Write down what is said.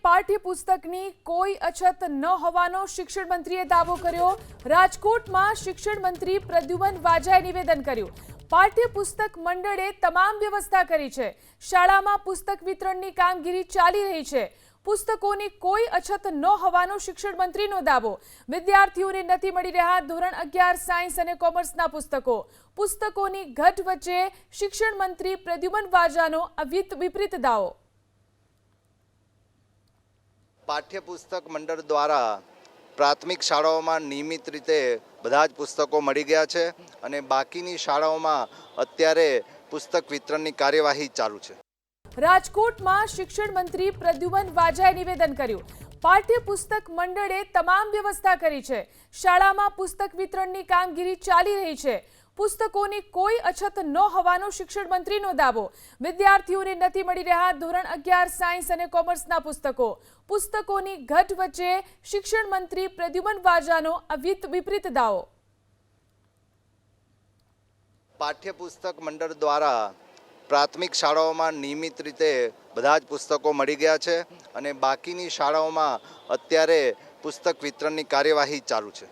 પાઠ્યપુસ્તકની કોઈ અછત ન હોવાનો શિક્ષણ મંત્રીએ દાવો કર્યો। રાજકોટમાં શિક્ષણ મંત્રી પ્રદ્યુમન વાજાએ નિવેદન કર્યું। પાઠ્યપુસ્તક મંડળે તમામ વ્યવસ્થા કરી છે। શાળામાં પુસ્તક વિતરણની કામગીરી ચાલી રહી છે। પુસ્તકોની કોઈ અછત ન હોવાનો શિક્ષણ મંત્રીનો દાવો। વિદ્યાર્થીઓને નથી મળી રહ્યા ધોરણ 11 સાયન્સ અને કોમર્સના પુસ્તકો। પુસ્તકોની ઘટ વચ્ચે શિક્ષણ મંત્રી પ્રદ્યુમન વાજાનો વિપરીત દાવો। પાઠ્યપુસ્તક મંડળ દ્વારા પ્રાથમિક શાળાઓમાં નિયમિત રીતે બધા જ પુસ્તકો મળી ગયા છે અને બાકીની શાળાઓમાં અત્યારે પુસ્તક વિતરણની કાર્યવાહી ચાલુ છે। રાજકોટમાં શિક્ષણ મંત્રી પ્રદ્યુમન વાજાએ નિવેદન કર્યું। પાઠ્યપુસ્તક મંડળે તમામ વ્યવસ્થા કરી છે। શાળામાં પુસ્તક વિતરણની કામગીરી ચાલી રહી છે। પુસ્તકોની કોઈ અછત ન હોવાનો શિક્ષણ મંત્રીનો દાવો। વિદ્યાર્થીઓને નથી મળી રહ્યા ધોરણ 11 સાયન્સ અને કોમર્સના પુસ્તકો। પુસ્તકોની ઘટ વચ્ચે શિક્ષણ મંત્રી પ્રદ્યુમન વાજાનો વિપરીત દાવો। પાઠ્યપુસ્તક મંડળ દ્વારા પ્રાથમિક શાળાઓમાં નિયમિત રીતે બધા જ પુસ્તકો મળી ગયા છે અને બાકીની શાળાઓમાં અત્યારે પુસ્તક વિતરણની કાર્યવાહી ચાલુ છે।